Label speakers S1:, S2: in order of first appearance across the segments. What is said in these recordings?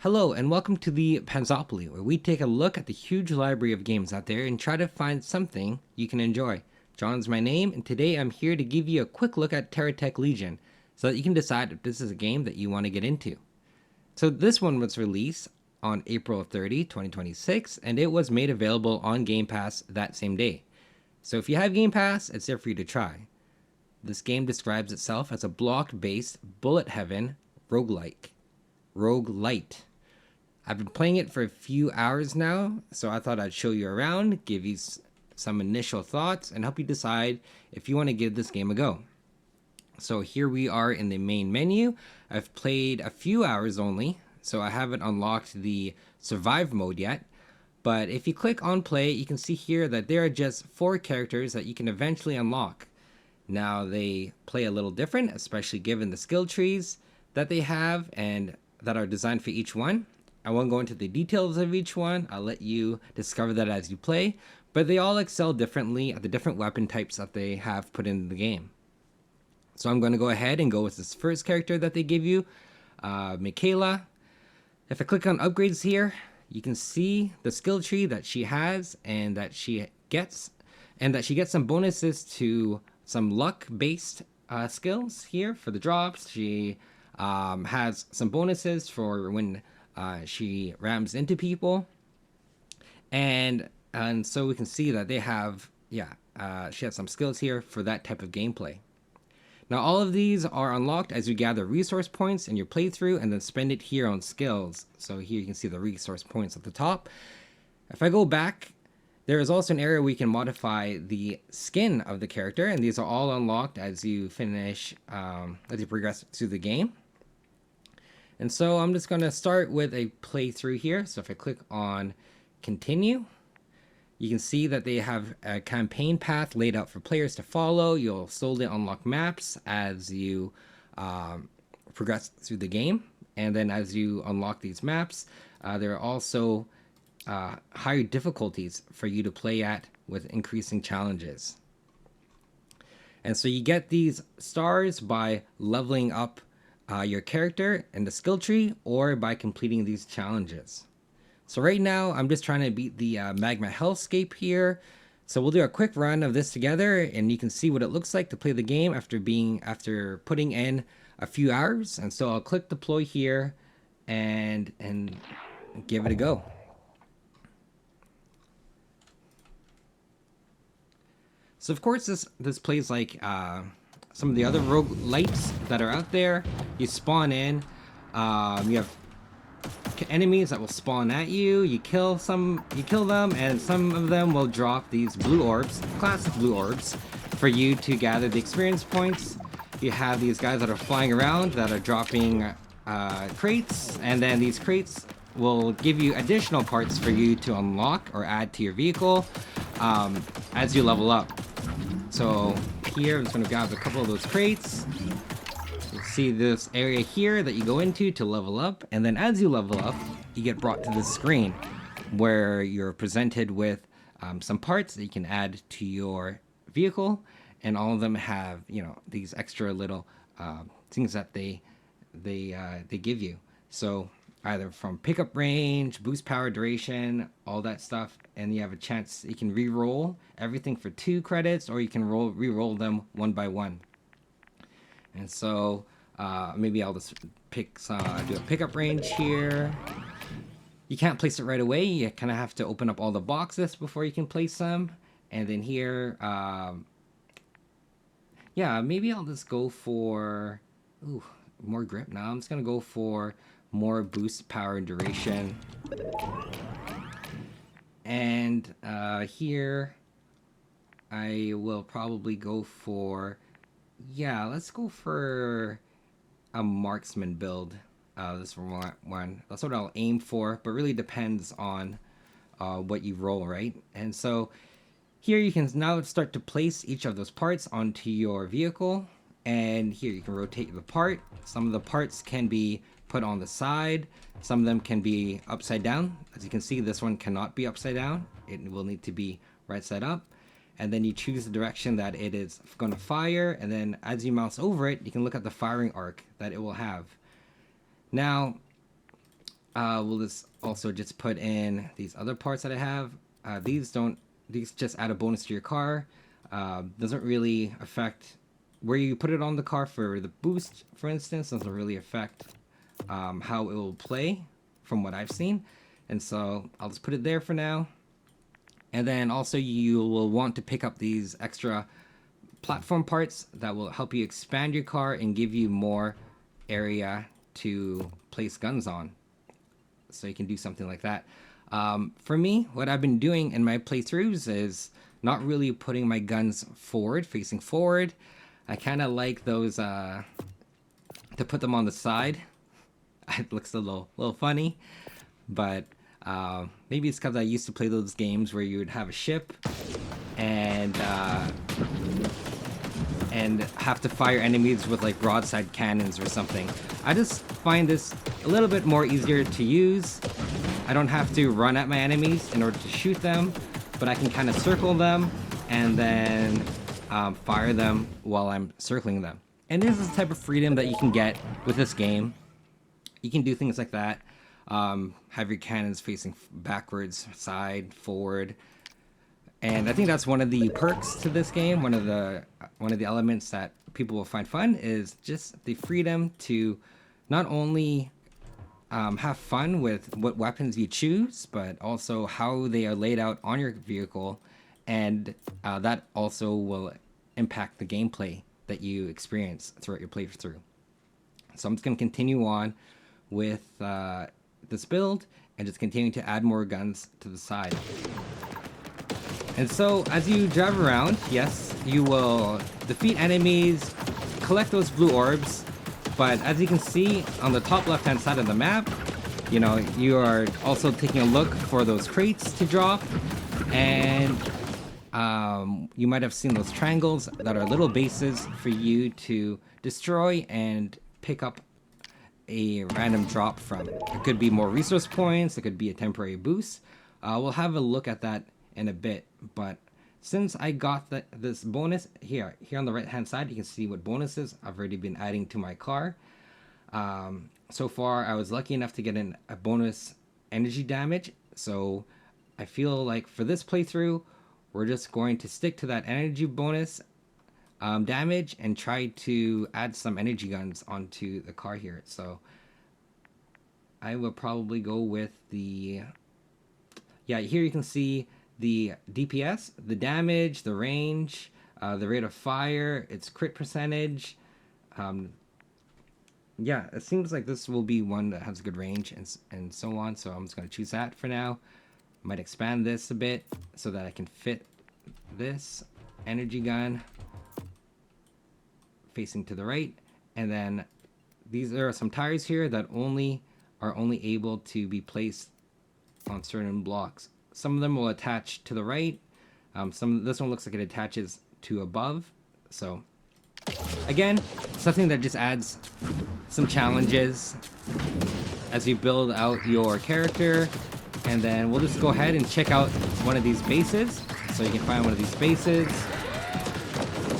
S1: Hello and welcome to the Panzopoly, where we take a look at the huge library of games out there and try to find something you can enjoy. John's my name, and today I'm here to give you a quick look at TerraTech Legion, so that you can decide if this is a game that you want to get into. So this one was released on April 30, 2026, and it was made available on Game Pass that same day. So if you have Game Pass, it's there for you to try. This game describes itself as a block-based bullet heaven roguelike. Rogue-lite. I've been playing it for a few hours now, so I thought I'd show you around, give you some initial thoughts, and help you decide if you want to give this game a go. So here we are in the main menu. I've played a few hours only, so I haven't unlocked the survive mode yet. But if you click on play, you can see here that there are just 4 characters that you can eventually unlock. Now they play a little different, especially given the skill trees that they have and that are designed for each one. I won't go into the details of each one. I'll let you discover that as you play, but they all excel differently at the different weapon types that they have put in the game. So I'm going to go ahead and go with this first character that they give you, Michaela. If I click on upgrades here, you can see the skill tree that she has and that she gets some bonuses to some luck-based skills here for the drops. She has some bonuses for when she rams into people, and so we can see that they have she has some skills here for that type of gameplay. Now all of these are unlocked as you gather resource points in your playthrough and then spend it here on skills. So here you can see the resource points at the top. If I go back, there is also an area where you can modify the skin of the character, and these are all unlocked as you finish as you progress through the game. And so I'm just going to start with a playthrough here. So if I click on continue, you can see that they have a campaign path laid out for players to follow. You'll slowly unlock maps as you progress through the game. And then as you unlock these maps, there are also higher difficulties for you to play at with increasing challenges. And so you get these stars by leveling up your character and the skill tree, or by completing these challenges. So right now I'm just trying to beat the magma hellscape here. So we'll do a quick run of this together, and you can see what it looks like to play the game after putting in a few hours. And so I'll click deploy here and give it a go. So of course this plays like some of the other rogue-lites that are out there. You spawn in, you have enemies that will spawn at you. You kill them, and some of them will drop these blue orbs, classic blue orbs, for you to gather the experience points. You have these guys that are flying around that are dropping crates, and then these crates will give you additional parts for you to unlock or add to your vehicle as you level up. So here I'm just going to grab a couple of those crates. You see this area here that you go into to level up, and then as you level up, you get brought to this screen where you're presented with some parts that you can add to your vehicle, and all of them have, you know, these extra little things that they give you. So either from pickup range, boost power, duration, all that stuff, and you have a chance you can re-roll everything for 2 credits, or you can re-roll them one by one. And so maybe I'll just do a pickup range here. You can't place it right away. You kind of have to open up all the boxes before you can place them. And then here, maybe I'll just go for more grip. Now I'm just gonna go for more boost power and duration. And here I will probably go for, let's go for a marksman build. This one, that's what I'll aim for, but really depends on what you roll, right? And so here you can now start to place each of those parts onto your vehicle, and here you can rotate the part. Some of the parts can be put on the side, some of them can be upside down. As you can see, this one cannot be upside down. It will need to be right side up. And then you choose the direction that it is going to fire, and then as you mouse over it, you can look at the firing arc that it will have. Now we'll just also just put in these other parts that I have. These just add a bonus to your car. Doesn't really affect where you put it on the car. For the boost, for instance, doesn't really affect how it will play from what I've seen. And so I'll just put it there for now. And then also you will want to pick up these extra platform parts that will help you expand your car and give you more area to place guns on. So you can do something like that. For me, what I've been doing in my playthroughs is not really putting my guns forward, facing forward. I kind of like those to put them on the side. It looks a little funny, but maybe it's because I used to play those games where you would have a ship and have to fire enemies with like broadside cannons or something. I just find this a little bit more easier to use. I don't have to run at my enemies in order to shoot them, but I can kind of circle them and then fire them while I'm circling them. And this is the type of freedom that you can get with this game. You can do things like that. Have your cannons facing backwards, side, forward. And I think that's one of the perks to this game. One of the elements that people will find fun is just the freedom to not only have fun with what weapons you choose, but also how they are laid out on your vehicle, and that also will impact the gameplay that you experience throughout your playthrough. So I'm just going to continue on with this build and just continue to add more guns to the side. And so as you drive around, yes, you will defeat enemies, collect those blue orbs, but as you can see on the top left hand side of the map, you know, you are also taking a look for those crates to drop, and you might have seen those triangles that are little bases for you to destroy and pick up a random drop from. It could be more resource points, it could be a temporary boost. We'll have a look at that in a bit, but since I got this bonus here on the right hand side, you can see what bonuses I've already been adding to my car. So far I was lucky enough to get a bonus energy damage, so I feel like for this playthrough we're just going to stick to that energy bonus damage and try to add some energy guns onto the car here. So I will probably go with the, yeah, here you can see the DPS, the damage, the range, the rate of fire, its crit percentage. Yeah, it seems like this will be one that has a good range and so on. So I'm just going to choose that for now. Might expand this a bit so that I can fit this energy gun facing to the right. And then these are some tires here that are only able to be placed on certain blocks. Some of them will attach to the right. This one looks like it attaches to above. So again, something that just adds some challenges as you build out your character. And then we'll just go ahead and check out one of these bases. So you can find one of these bases.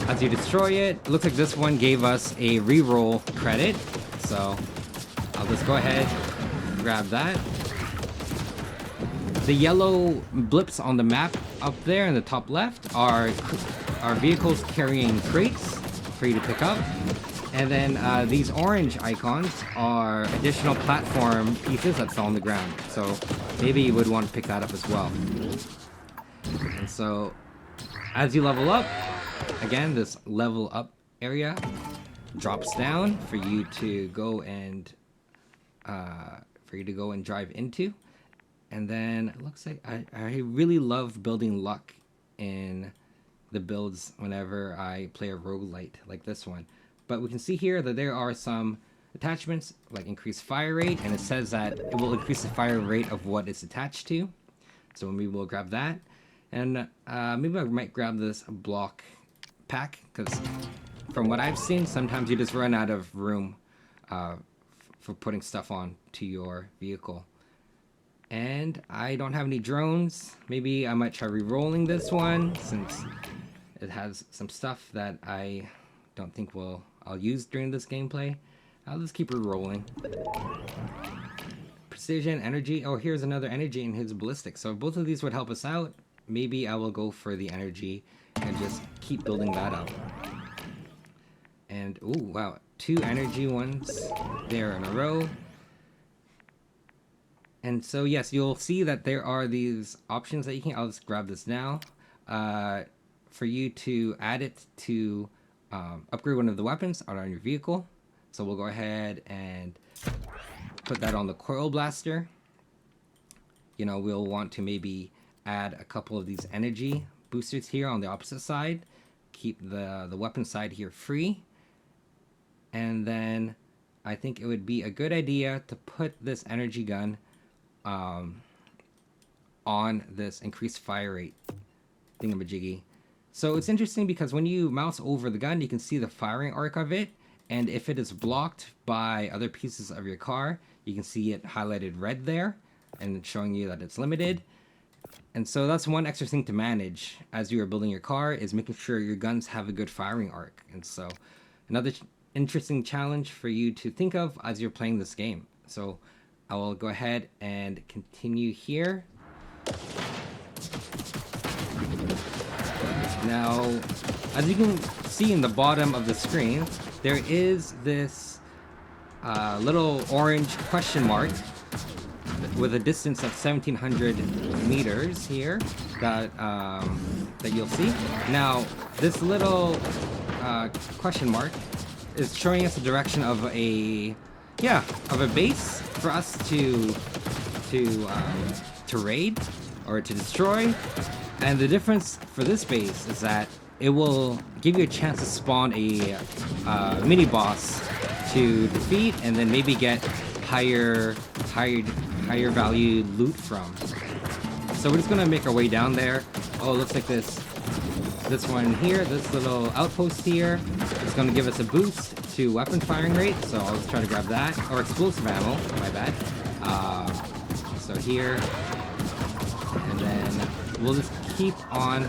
S1: As you destroy it, it looks like this one gave us a reroll credit. So I'll just go ahead, grab that. The yellow blips on the map up there in the top left are vehicles carrying crates for you to pick up. And then these orange icons are additional platform pieces that's on the ground. So maybe you would want to pick that up as well. And so as you level up, again, this level up area drops down for you to go and drive into. And then it looks like I really love building luck in the builds whenever I play a rogue-lite like this one. But we can see here that there are some attachments like increased fire rate, and it says that it will increase the fire rate of what it's attached to. So maybe we'll grab that. And maybe I might grab this block pack, because from what I've seen, sometimes you just run out of room for putting stuff on to your vehicle. And I don't have any drones. Maybe I might try re-rolling this one, since it has some stuff that I don't think I'll use during this gameplay. I'll just keep re-rolling. precision, energy. Oh, here's another energy in his ballistic. So if both of these would help us out, maybe I will go for the energy and just keep building that up. And, oh, wow. 2 energy ones there in a row. And so, yes, you'll see that there are these options that you can... I'll just grab this now. For you to add it to upgrade one of the weapons out on your vehicle. So we'll go ahead and put that on the coil blaster. You know, we'll want to maybe add a couple of these energy boosters here on the opposite side. Keep the weapon side here free. And then I think it would be a good idea to put this energy gun on this increased fire rate thingamajiggy. So it's interesting because when you mouse over the gun, you can see the firing arc of it. And if it is blocked by other pieces of your car, you can see it highlighted red there and showing you that it's limited. And so that's one extra thing to manage as you are building your car, is making sure your guns have a good firing arc. And so another interesting challenge for you to think of as you're playing this game. So I will go ahead and continue here. Now, as you can see in the bottom of the screen, there is this little orange question mark with a distance of 1,700 meters here that you'll see. Now, this little question mark is showing us the direction of a base for us to raid or to destroy. And the difference for this base is that it will give you a chance to spawn a mini boss to defeat, and then maybe get higher value loot from. So we're just gonna make our way down there. Oh, it looks like this one here, this little outpost here, is gonna give us a boost to weapon firing rate. So I'll just try to grab that, or explosive ammo. My bad. So here, and then we'll just keep on.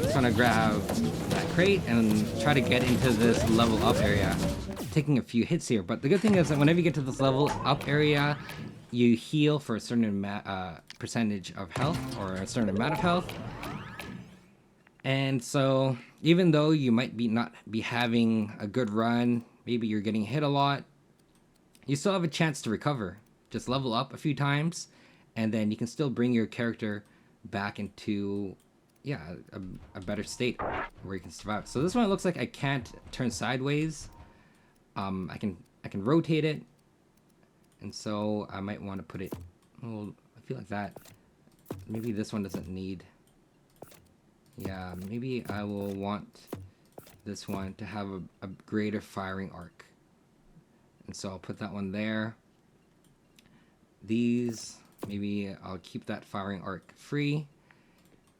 S1: Just gonna grab that crate and try to get into this level up area. Taking a few hits here, but the good thing is that whenever you get to this level up area, you heal for a certain percentage of health, or a certain amount of health. And so even though you might not be having a good run, maybe you're getting hit a lot, you still have a chance to recover. Just level up a few times, and then you can still bring your character back into a better state where you can survive. So this one, it looks like I can't turn sideways. I can rotate it, and so I might want to put it, well, I feel like that. Maybe this one doesn't need. Yeah, maybe I will want this one to have a greater firing arc. And so I'll put that one there. These, maybe I'll keep that firing arc free.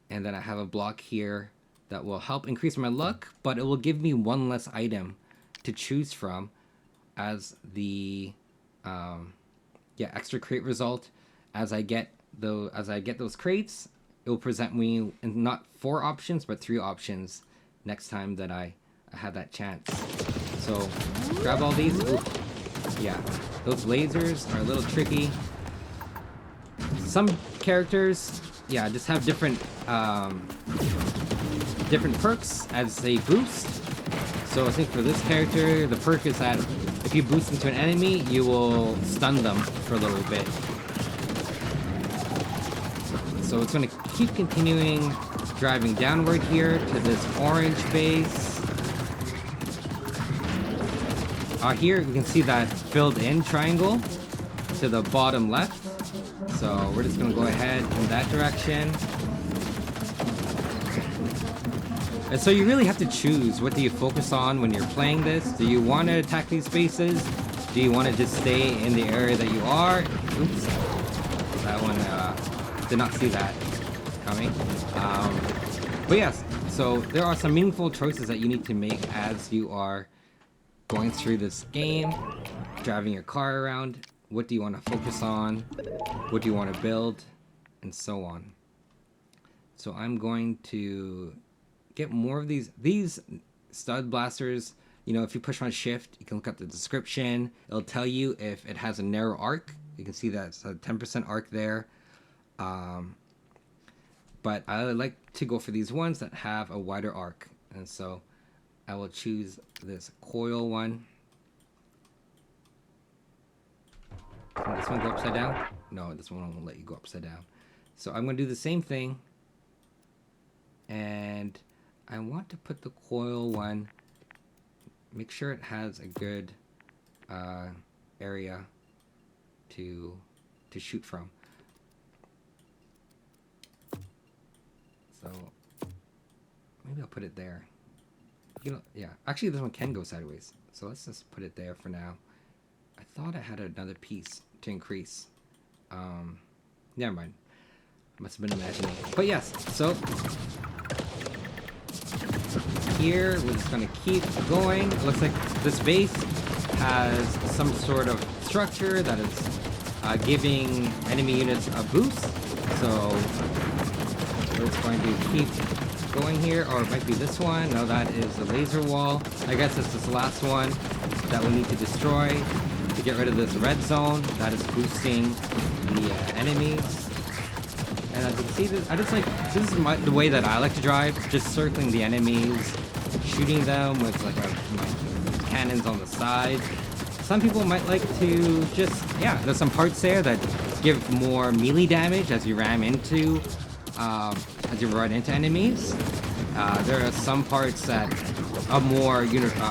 S1: And then I have a block here that will help increase my luck, but it will give me one less item to choose from as the extra crate result. As I get those crates, it will present me in not 4 options but 3 options next time that I have that chance. So grab all these. Ooh. Yeah, those lasers are a little tricky. Some characters, just have different perks as they boost. So I think for this character, the perk is that if you boost into an enemy, you will stun them for a little bit. So it's going to keep continuing driving downward here to this orange base. Here you can see that filled in triangle to the bottom left. So we're just going to go ahead in that direction. And so you really have to choose, what do you focus on when you're playing this? Do you want to attack these bases? Do you want to just stay in the area that you are? Oops. That one, did not see that coming. But yes, so there are some meaningful choices that you need to make as you are going through this game, driving your car around. What do you want to focus on? What do you want to build? And so on. So I'm going to get more of these stud blasters. You know, if you push on shift, you can look up the description. It'll tell you if it has a narrow arc. You can see that's a 10% arc there. But I like to go for these ones that have a wider arc. And so I will choose this coil one. Can this one go upside down? No, this one won't let you go upside down. So I'm going to do the same thing. And I want to put the coil one, make sure it has a good area to shoot from. So maybe I'll put it there. You know, yeah. Actually, this one can go sideways. So let's just put it there for now. I thought I had another piece to increase. Never mind. I must have been imagining. But yes, so here we're just gonna keep going. It looks like this base has some sort of structure that is giving enemy units a boost. So we're just going to keep going here, or it might be this one. No, that is a laser wall. I guess it's this last one that we need to destroy to get rid of this red zone that is boosting the enemies. And as you can see, this is the way that I like to drive, just circling the enemies, shooting them with like my cannons on the side. Some people might like to just, yeah, there's some parts there that give more melee damage as you run into enemies. There are some parts that are more universal,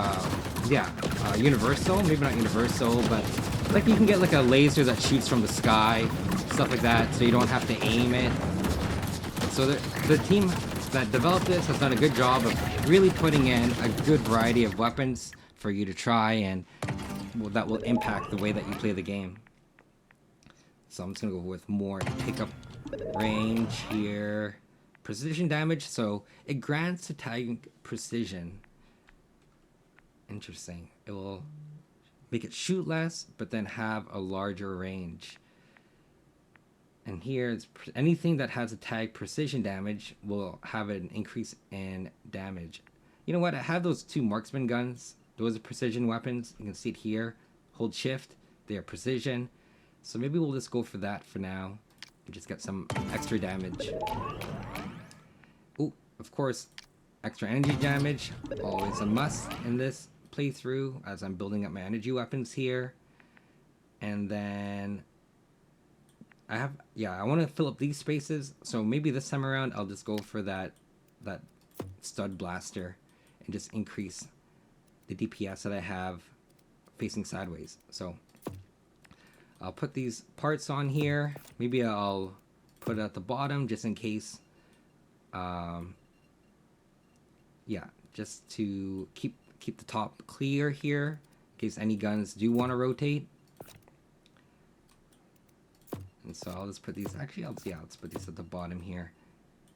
S1: maybe not universal, but like you can get like a laser that shoots from the sky, stuff like that, so you don't have to aim it. So the team that developed this has done a good job of really putting in a good variety of weapons for you to try, and that will impact the way that you play the game. So I'm just gonna go with more pickup range here. Precision damage, so it grants attack precision. Interesting. It will make it shoot less, but then have a larger range. And here, it's anything that has attack precision damage will have an increase in damage. You know what? I have those two marksman guns. Those are precision weapons. You can see it here. Hold shift. They are precision. So maybe we'll just go for that for now. And just get some extra damage. Ooh, of course, extra energy damage. Always a must in this playthrough as I'm building up my energy weapons here. And then I want to fill up these spaces. So maybe this time around I'll just go for that stud blaster and just increase the DPS that I have facing sideways. So I'll put these parts on here. Maybe I'll put it at the bottom just in case. Just to keep the top clear here in case any guns do want to rotate. And so I'll just put these. Actually, let's put these at the bottom here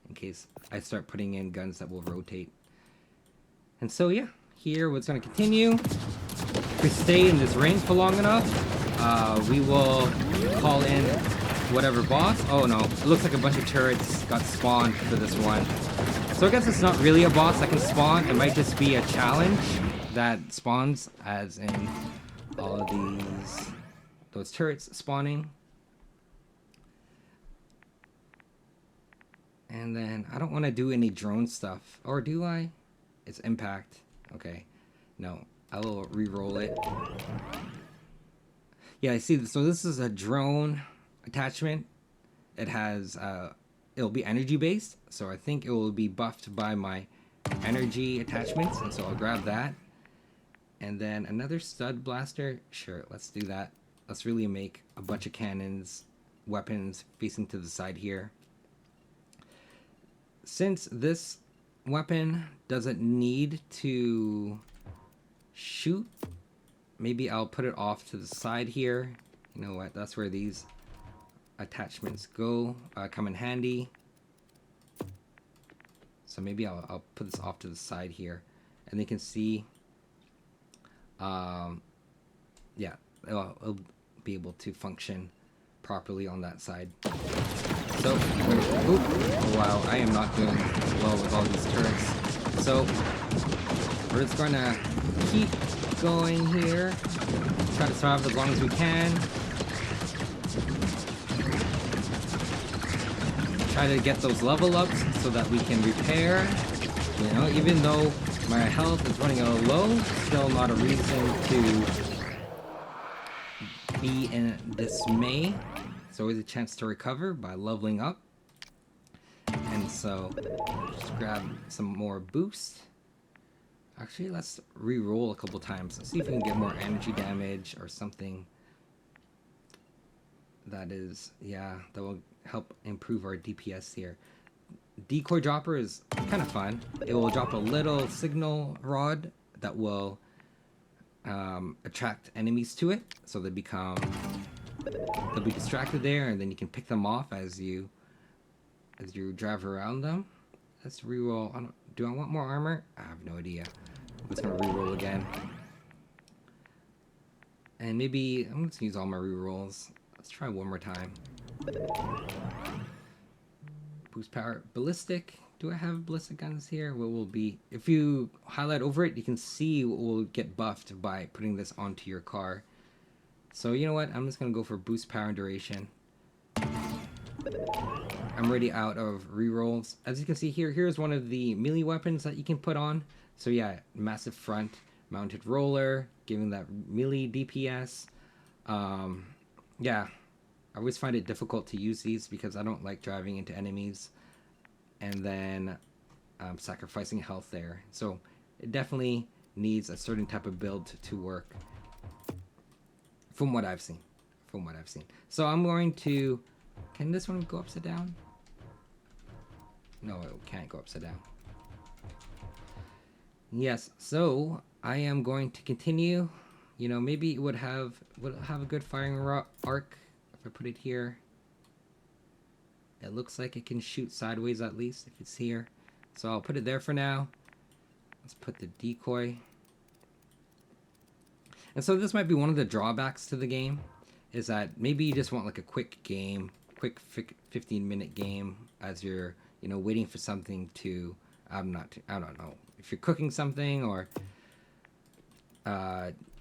S1: in case I start putting in guns that will rotate. And so yeah, here what's going to continue. If we stay in this range for long enough, we will call in whatever boss. Oh no, it looks like a bunch of turrets got spawned for this one. So I guess it's not really a boss that can spawn. It might just be a challenge that spawns, as in all of those turrets spawning. And then I don't want to do any drone stuff, or do I? It's impact. Okay, no, I will re-roll it. Yeah, I see. So this is a drone attachment. It has it'll be energy based, so I think it will be buffed by my energy attachments, and so I'll grab that. And then another stud blaster. Sure, let's do that. Let's really make a bunch of cannons, weapons facing to the side here. Since this weapon doesn't need to shoot, maybe I'll put it off to the side here. You know what? That's where these attachments go, come in handy. So maybe I'll put this off to the side here, and they can see. It'll be able to function properly on that side. So, oh wow, I am not doing well with all these turrets. So, We're just gonna keep going here. Try to survive as long as we can. Try to get those level ups so that we can repair. You know, even though my health is running a little low, still not a reason to be in dismay. It's always a chance to recover by leveling up. And so, just grab some more boost. Actually, let's re-roll a couple times. Let's see if we can get more energy damage or something. That is, yeah, that will help improve our DPS here. Decoy dropper is kind of fun. It will drop a little signal rod that will attract enemies to it, so they'll be distracted there, and then you can pick them off as you drive around them. Let's re-roll. Do I want more armor? I have no idea. I'm just gonna re-roll again, and maybe I'm just gonna use all my re-rolls. Let's try one more time. Boost power, ballistic. Do I have ballistic guns here? What will be, if you highlight over it, you can see what will get buffed by putting this onto your car. So you know what? I'm just gonna go for boost power and duration. I'm already out of rerolls. As you can see here, here's one of the melee weapons that you can put on. So yeah, massive front mounted roller, giving that melee DPS. Yeah, I always find it difficult to use these because I don't like driving into enemies and then sacrificing health there. So it definitely needs a certain type of build to work, from what I've seen. So I'm going to, can this one go upside down? No, it can't go upside down. Yes, so I am going to continue. You know, maybe it would have a good firing arc if I put it here. It looks like it can shoot sideways at least if it's here. So I'll put it there for now. Let's put the decoy. And so this might be one of the drawbacks to the game, is that maybe you just want like a quick game, quick 15-minute game as you're, you know, waiting for something to, I don't know, if you're cooking something or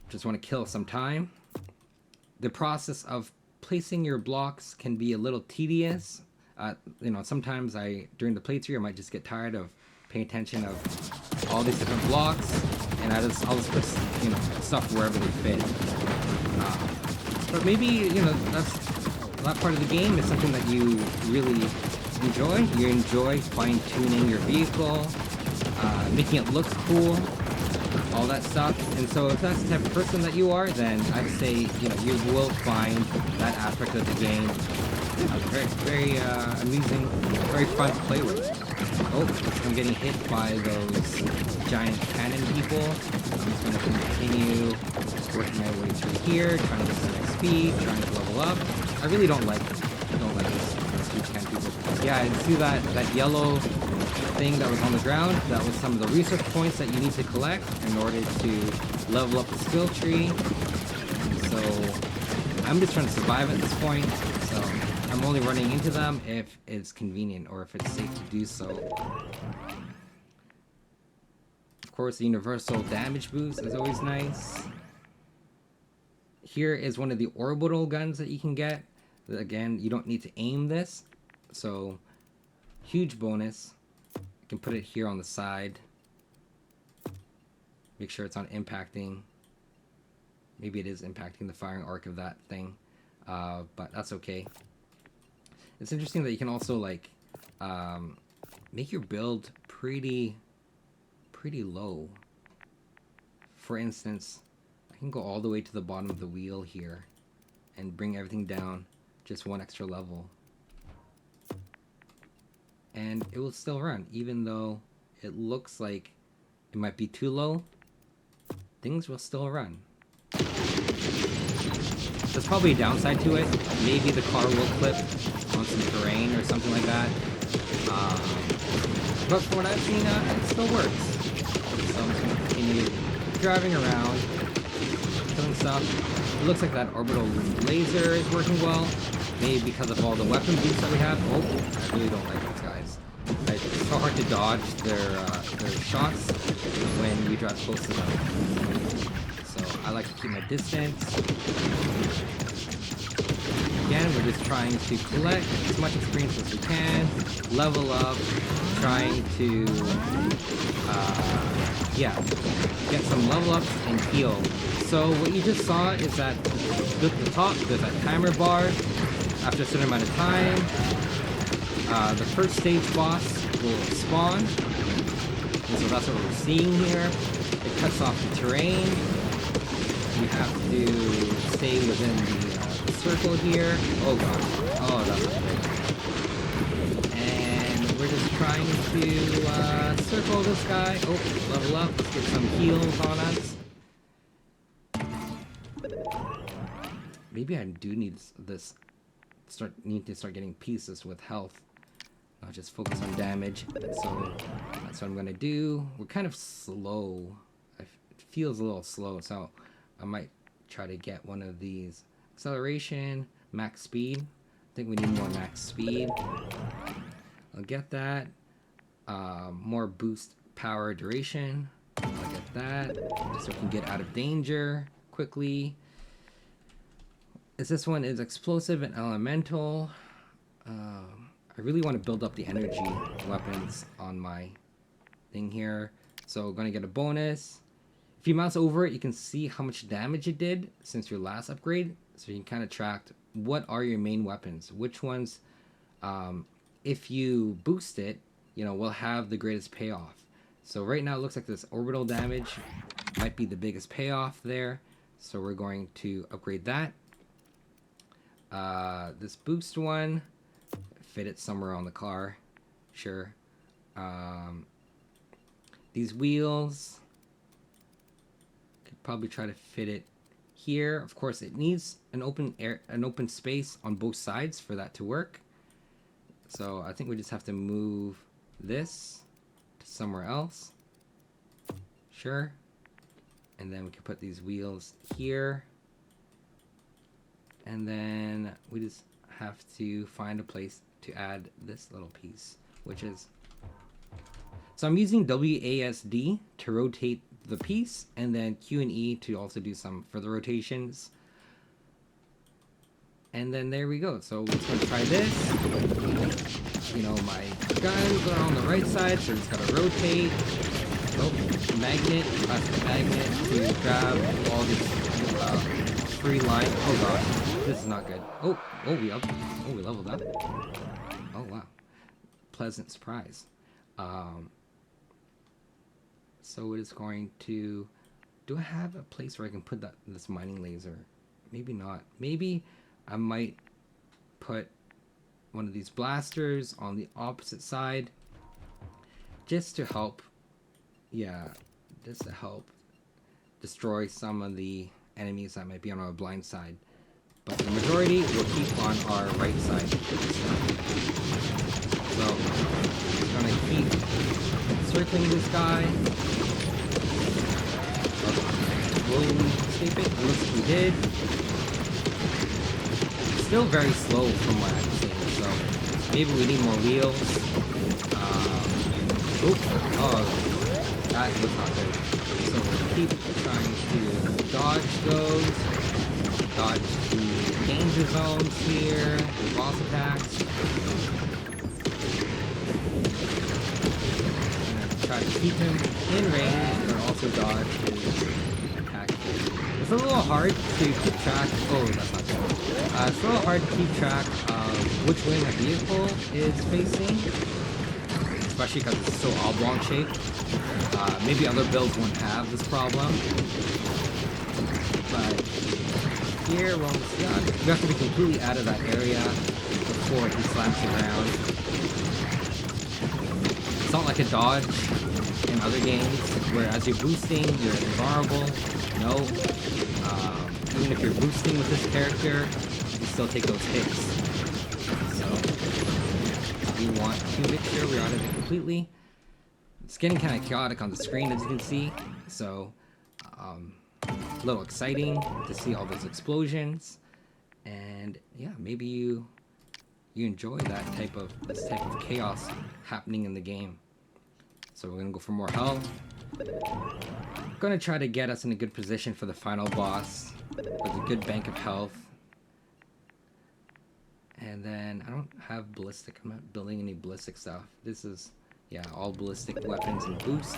S1: just want to kill some time. The process of placing your blocks can be a little tedious. You know, sometimes during the playthrough, I might just get tired of paying attention of all these different blocks, and I'll just put, you know, stuff wherever they fit. But maybe, you know, that part of the game is something that you really enjoy. You enjoy fine-tuning your vehicle, making it look cool, all that stuff. And so if that's the type of person that you are, then I'd say, you know, you will find that aspect of the game very, very amusing, very fun to play with. Oh, I'm getting hit by those giant cannon people. I'm just going to continue working my way through here, trying to get some XP, trying to level up. I really don't like these huge cannon people. Yeah, and see that yellow thing that was on the ground? That was some of the research points that you need to collect in order to level up the skill tree. So I'm just trying to survive at this point. So I'm only running into them if it's convenient or if it's safe to do so. Of course, the universal damage boost is always nice. Here is one of the orbital guns that you can get. Again, you don't need to aim this, so huge bonus. You can put it here on the side. Make sure it's not impacting. Maybe it is impacting the firing arc of that thing, but that's okay. It's interesting that you can also like make your build pretty low. For instance, I can go all the way to the bottom of the wheel here and bring everything down just one extra level, and it will still run even though it looks like it might be too low. Things will still run. There's probably a downside to it. Maybe the car will clip on some terrain or something like that. But from what I've seen, it still works. So I'm just going to continue driving around, killing stuff. It looks like that orbital laser is working well. Maybe because of all the weapon boosts that we have. Oh, I really don't like these guys. It's so hard to dodge their shots when you draw close to them. So I like to keep my distance. Again, we're just trying to collect as much experience as we can, level up, trying to, yeah, get some level ups and heal. So what you just saw is that at the top, there's a timer bar. After a certain amount of time, the first stage boss will spawn. And so that's what we're seeing here. It cuts off the terrain. You have to stay within the circle here. Oh god. Oh, that's not good. And we're just trying to circle this guy. Oh, level up. Let's get some heals on us. Maybe I do need this. Need to start getting pieces with health. I'll just focus on damage. So that's what I'm gonna do. We're kind of slow. It feels a little slow, so I might try to get one of these. Acceleration, max speed. I think we need more max speed. I'll get that. More boost power duration. I'll get that. So we can get out of danger quickly. This one is explosive and elemental. I really want to build up the energy weapons on my thing here. So we're going to get a bonus. If you mouse over it, you can see how much damage it did since your last upgrade. So you can kind of track what are your main weapons. Which ones, if you boost it, you know, will have the greatest payoff. So right now it looks like this orbital damage might be the biggest payoff there. So we're going to upgrade that. This boost one, fit it somewhere on the car, sure. These wheels, could probably try to fit it here. Of course, it needs an open space on both sides for that to work. So I think we just have to move this to somewhere else, sure. And then we can put these wheels here. And then we just have to find a place to add this little piece, which is... So I'm using WASD to rotate the piece, and then Q and E to also do some further rotations. And then there we go. So let's go try this. You know, my guns are on the right side, so just gotta rotate. Oh, magnet, plastic magnet to grab all these free line. Oh god, this is not good. We leveled up. Oh wow, pleasant surprise. So it is going to. Do I have a place where I can put this mining laser? Maybe not. Maybe I might put one of these blasters on the opposite side, just to help. Yeah, just to help destroy some of the enemies that might be on our blind side. But the majority will keep on our right side. So I'm gonna keep circling this guy. Will we escape it? It looks like we did. Still very slow from what I'm seeing, so maybe we need more wheels. That was not good. So we'll keep trying to dodge those, dodge the danger zones here, the boss attacks. And try to keep him in range, but also dodge his attack. It's a little hard to keep track. Oh, that's not good. It's a little hard to keep track of which way my vehicle is facing, especially because it's so oblong shaped. Maybe other builds won't have this problem, but here we're almost done. We have to be completely out of that area before he slaps around. It's not like a dodge in other games, where as you're boosting, you're invulnerable. No, even if you're boosting with this character, you still take those hits. So we want to make sure we're out of it completely. It's getting kind of chaotic on the screen, as you can see, so a little exciting to see all those explosions. And yeah, maybe you you enjoy this type of chaos happening in the game. So we're gonna go for more health. Gonna try to get us in a good position for the final boss with a good bank of health. And then I don't have ballistic. I'm not building any ballistic stuff. This is, yeah, all ballistic weapons and boost.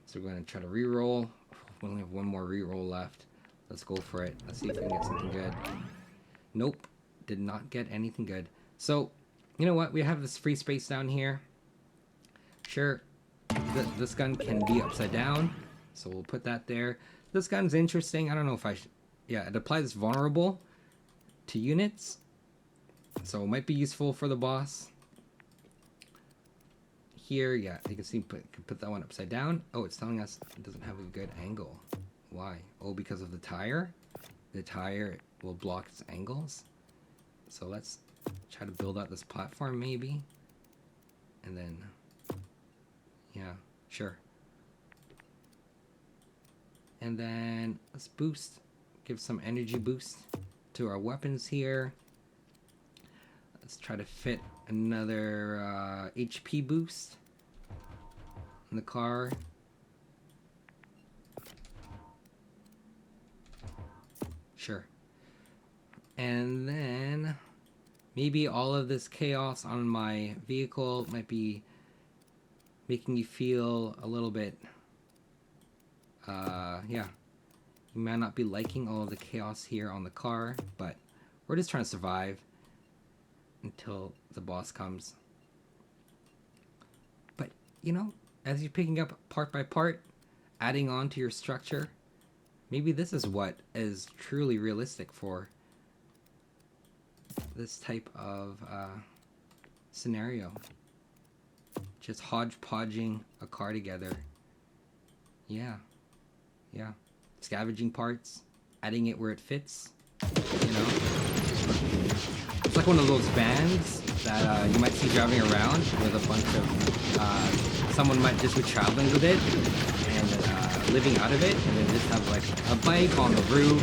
S1: So we're gonna try to reroll. We only have one more reroll left. Let's go for it. Let's see if we can get something good. Nope, did not get anything good. So, you know what? We have this free space down here. Sure, this gun can be upside down, so we'll put that there. This gun's interesting. I don't know if I should. Yeah, it applies vulnerable to units, so it might be useful for the boss. Here, yeah, you can see can put that one upside down. Oh, it's telling us it doesn't have a good angle. Why? Oh, because of the tire. The tire will block its angles. So let's try to build out this platform maybe, and then. Yeah, sure. And then let's boost, give some energy boost to our weapons here. Let's try to fit another HP boost in the car. Sure. And then maybe all of this chaos on my vehicle might be making you feel a little bit, yeah. You might not be liking all of the chaos here on the car, but we're just trying to survive until the boss comes. But, you know, as you're picking up part by part, adding on to your structure, maybe this is what is truly realistic for this type of scenario. Just hodgepodging a car together. Yeah. Scavenging parts, adding it where it fits. You know? It's like one of those vans that you might see driving around with a bunch of, someone might just be traveling with it and living out of it, and then just have like a bike on the roof.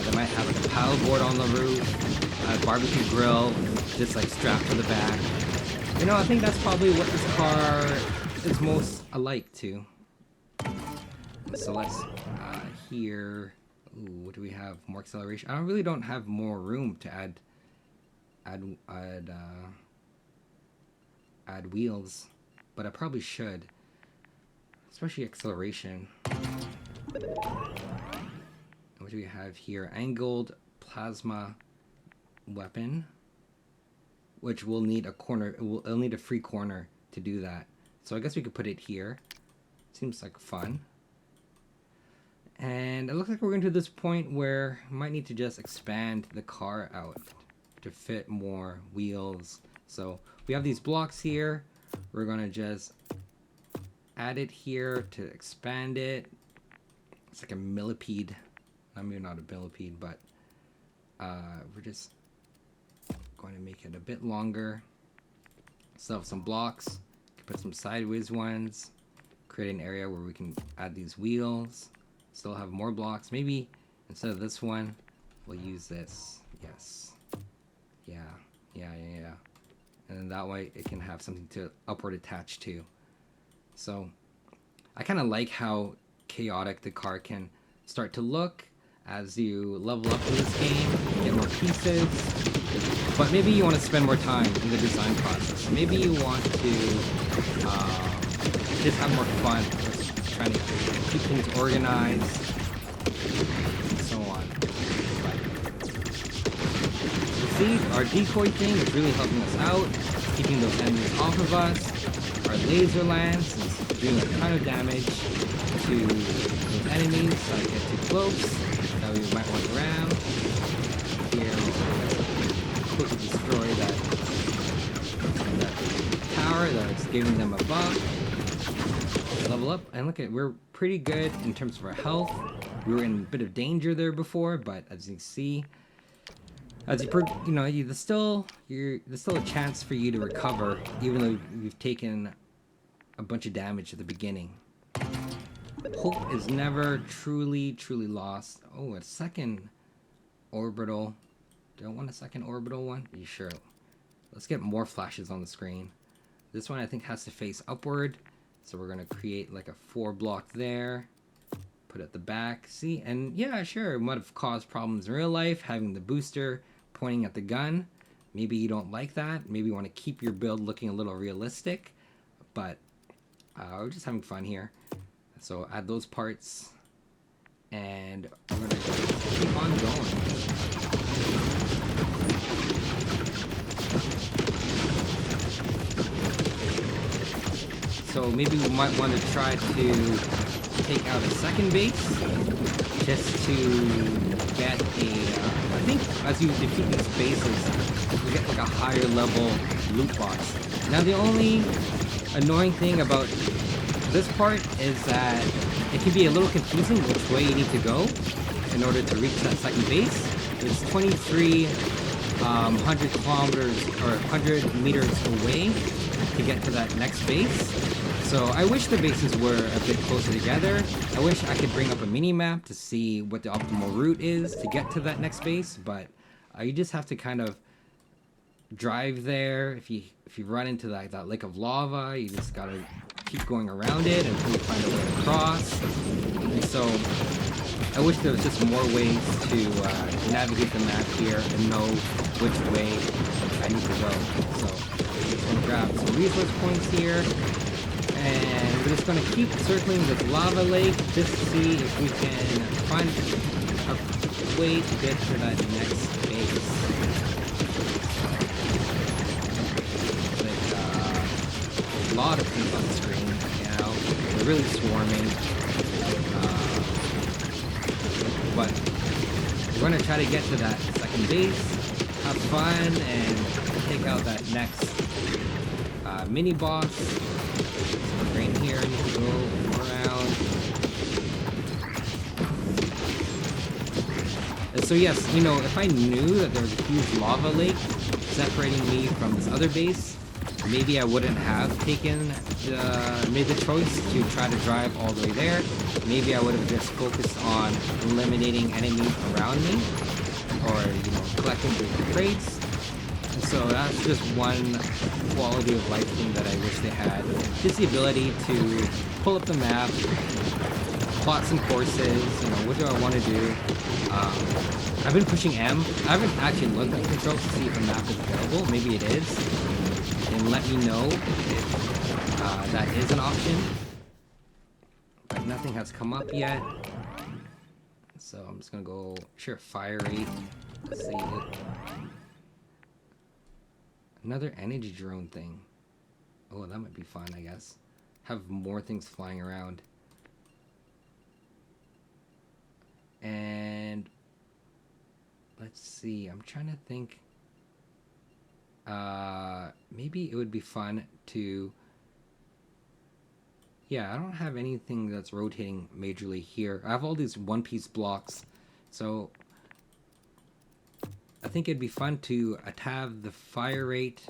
S1: They might have like a paddle board on the roof, a barbecue grill, just like strapped to the back. You know, I think that's probably what this car is most alike to. So let's here. Ooh, what do we have? More acceleration. I really don't have more room to add wheels, but I probably should, especially acceleration. What do we have here? Angled plasma weapon, which will need a corner. It'll need a free corner to do that. So I guess we could put it here. Seems like fun. And it looks like we're going to this point where we might need to just expand the car out to fit more wheels. So we have these blocks here. We're going to just add it here to expand it. It's like a millipede. I mean, not a millipede, but we're just going to make it a bit longer. Still have some blocks. Put some sideways ones. Create an area where we can add these wheels. Still have more blocks. Maybe instead of this one, we'll use this. Yes. Yeah. And then that way it can have something to upward attach to. So I kind of like how chaotic the car can start to look as you level up in this game, get more pieces. But maybe you want to spend more time in the design process. Maybe you want to just have more fun with trying to keep things organized, and so on. But you see, our decoy thing is really helping us out, keeping those enemies off of us. Our laser lance is doing a ton of damage to those enemies, so I get too close. That we might want to ram. Here, quickly destroy that tower that's giving them a buff. Level up, and look at, we're pretty good in terms of our health. We were in a bit of danger there before, but as you can see, there's still a chance for you to recover, even though you've taken a bunch of damage at the beginning. Hope is never truly lost. Oh, a second orbital. Do I want a second orbital one? Are you sure? let's get more flashes on the screen. This one I think has to face upward. So we're gonna create like a 4 block there. Put it at the back. See, and yeah, sure, it might have caused problems in real life, having the booster pointing at the gun. Maybe you don't like that. Maybe you want to keep your build looking a little realistic. But we're just having fun here. So add those parts. And we're gonna keep on going. So maybe we might want to try to take out a second base just to get a I think as you defeat these bases you get like a higher level loot box. Now the only annoying thing about this part is that it can be a little confusing which way you need to go in order to reach that second base. It's 2,300 kilometers or 100 meters away to get to that next base. So I wish the bases were a bit closer together. I wish I could bring up a mini map to see what the optimal route is to get to that next base, but you just have to kind of drive there. If you run into that lake of lava, you just gotta keep going around it until you find a way across. And so I wish there was just more ways to navigate the map here and know which way I need to go. So I'm just gonna grab some resource points here. And we're just going to keep circling this lava lake just to see if we can find a way to get to that next base. Like a lot of things on the screen, you know, they're really swarming. But we're going to try to get to that second base, have fun, and take out that next mini boss. Right here, I need to go around. And so yes, you know, if I knew that there was a huge lava lake separating me from this other base, maybe I wouldn't have made the choice to try to drive all the way there. Maybe I would have just focused on eliminating enemies around me, or, you know, collecting the crates. So that's just one quality of life thing that I wish they had. Just the ability to pull up the map, plot some courses, you know, what do I want to do. I've been pushing M. I haven't actually looked at the controls to see if the map is available. Maybe it is. And let me know if that is an option. But nothing has come up yet. So I'm just going to go, sure, fire rate. Let's see it. Another energy drone thing. Oh, that might be fun, I guess. Have more things flying around. And let's see, I'm trying to think. Maybe it would be fun to... Yeah, I don't have anything that's rotating majorly here. I have all these one-piece blocks. So I think it'd be fun to have the fire rate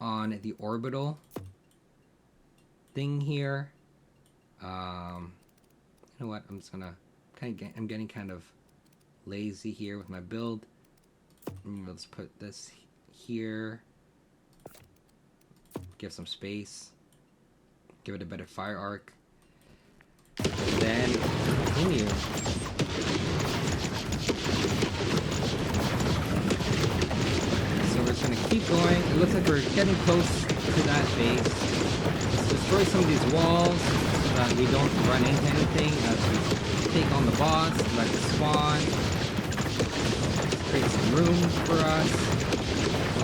S1: on the orbital thing here. You know what? I'm just gonna I'm getting kind of lazy here with my build. Let's put this here. Give some space. Give it a better fire arc. And then continue. We're just going to keep going. It looks like we're getting close to that base. Let's destroy some of these walls so that we don't run into anything as we take on the boss, let it spawn. Create some room for us.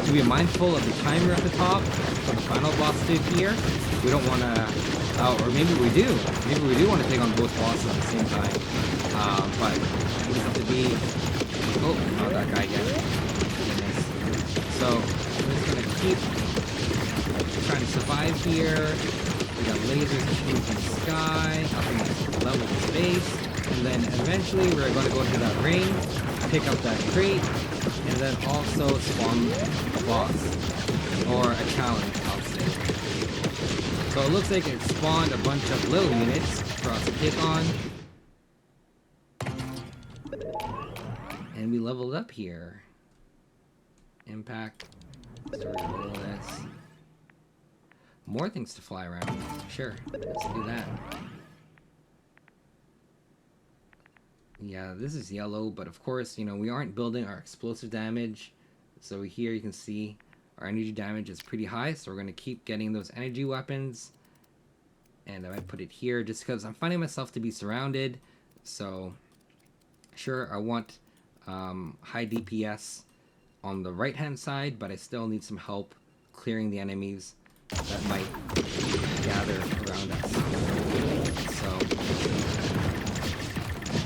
S1: To be mindful of the timer at the top for the final boss to appear. We don't want to, or maybe we do. Maybe we do want to take on both bosses at the same time. But we have to be, oh, not that guy again. So we're just gonna keep trying to survive here. We got lasers shooting from the sky, helping us level the space, and then eventually we're gonna go into that ring, pick up that crate, and then also spawn a boss. Or a challenge, I'll say. So it looks like it spawned a bunch of little units for us to take on. And we leveled up here. Impact. Storage bonus. More things to fly around. Sure, let's do that. Yeah, this is yellow, but of course, you know, we aren't building our explosive damage. So here you can see our energy damage is pretty high, so we're going to keep getting those energy weapons. And I might put it here just because I'm finding myself to be surrounded. So, sure, I want high DPS on the right-hand side, but I still need some help clearing the enemies that might gather around us. So,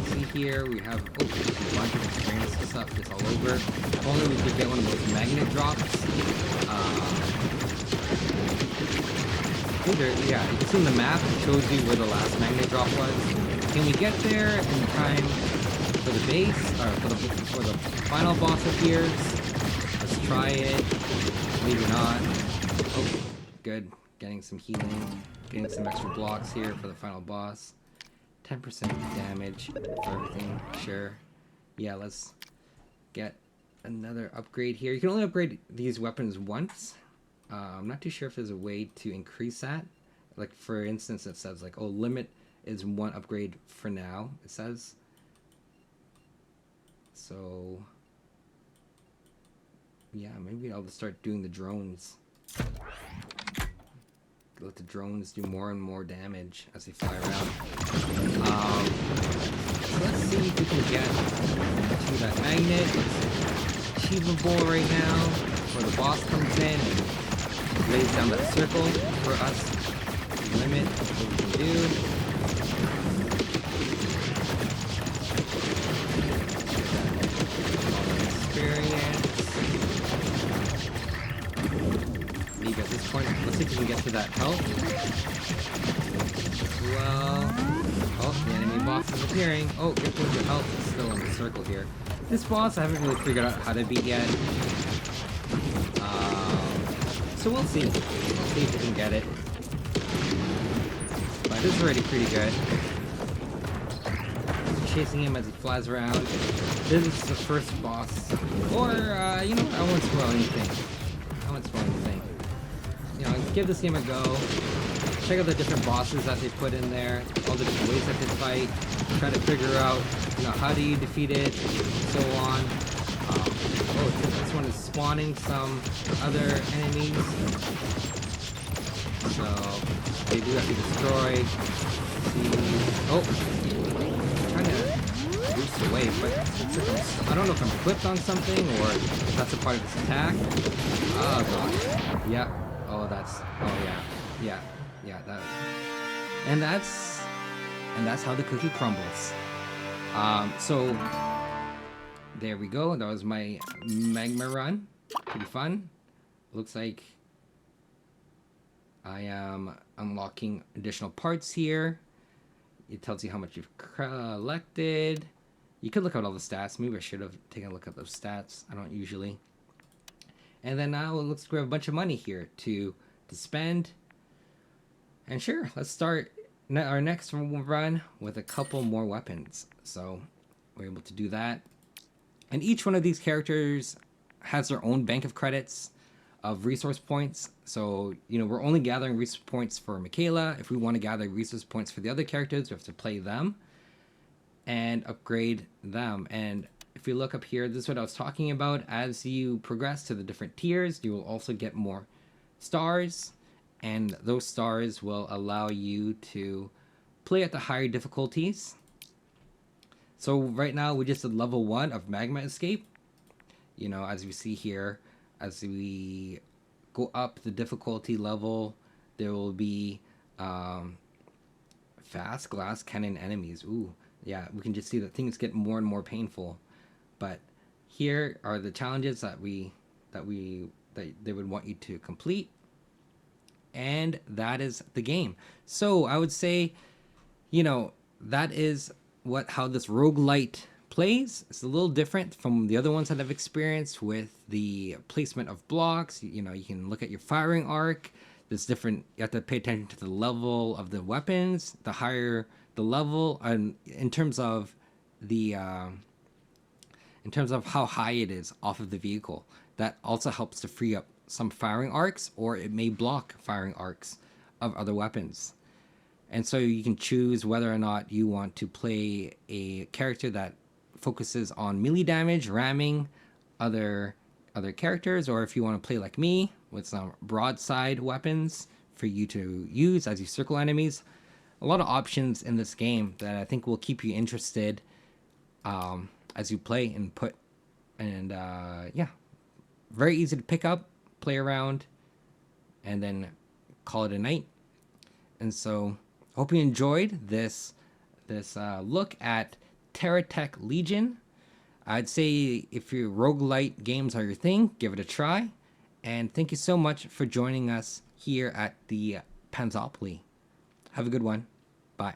S1: see here, we have a bunch of experience stuff just all over. If only we could get one of those magnet drops. Yeah, you can see in the map, it shows you where the last magnet drop was. Can we get there in time for the base, or for the final boss appears? Let's try it. Maybe not. Oh, good. Getting some healing. Getting some extra blocks here for the final boss. 10% damage for everything. Sure. Yeah, let's get another upgrade here. You can only upgrade these weapons once. I'm not too sure if there's a way to increase that. Like, for instance, it says, like, oh, limit is one upgrade for now, it says. So, yeah, maybe I'll start doing the drones. Let the drones do more and more damage as they fly around. So let's see if we can get to that magnet. It's achievable right now, where the boss comes in and lays down that circle for us to limit what we can do. Experience. Maybe at this point, let's see if we can get to that health. Well, oh, the enemy boss is appearing. Oh, good thing the health is still in the circle here. This boss I haven't really figured out how to beat yet. So we'll see. We'll see if we can get it. But this is already pretty good. Chasing him as he flies around. This is the first boss. Or, you know what? I won't spoil anything. I won't spoil anything. You know, give this game a go. Check out the different bosses that they put in there. All the different ways that they fight. Try to figure out, you know, how do you defeat it, so on. Oh, this one is spawning some other enemies. So, they do have to destroy the... Oh! I'm trying to boost away, but I don't know if I'm equipped on something or if that's a part of this attack. Oh, gosh. Yeah. Oh, that's... Oh, yeah. Yeah. Yeah, that... And that's how the cookie crumbles. So... There we go. That was my magma run. Pretty fun. Looks like I am unlocking additional parts here. It tells you how much you've collected. You could look at all the stats. Maybe I should have taken a look at those stats. I don't usually. And then now it looks like we have a bunch of money here to spend. And sure, let's start our next run with a couple more weapons. So we're able to do that. And each one of these characters has their own bank of credits of resource points. So, you know, we're only gathering resource points for Michaela. If we want to gather resource points for the other characters, we have to play them and upgrade them. And if we look up here, this is what I was talking about. As you progress to the different tiers, you will also get more stars. And those stars will allow you to play at the higher difficulties. So right now we just did level 1 of Magma Escape. You know, as we see here, as we go up the difficulty level, there will be fast glass cannon enemies. Ooh, yeah, we can just see that things get more and more painful. But here are the challenges that they would want you to complete. And that is the game. So I would say, you know, that is how this rogue-lite plays. It's a little different from the other ones that I've experienced with the placement of blocks. You know, you can look at your firing arc. There's different, you have to pay attention to the level of the weapons. The higher the level, and in terms of the in terms of how high it is off of the vehicle. That also helps to free up some firing arcs, or it may block firing arcs of other weapons. And so you can choose whether or not you want to play a character that focuses on melee damage, ramming other characters, or if you want to play like me with some broadside weapons for you to use as you circle enemies. A lot of options in this game that I think will keep you interested as you play and put. And yeah, very easy to pick up, play around, and then call it a night. And so, hope you enjoyed this look at TerraTech Legion. I'd say if your rogue-lite games are your thing, give it a try. And thank you so much for joining us here at the Panzopoly. Have a good one. Bye.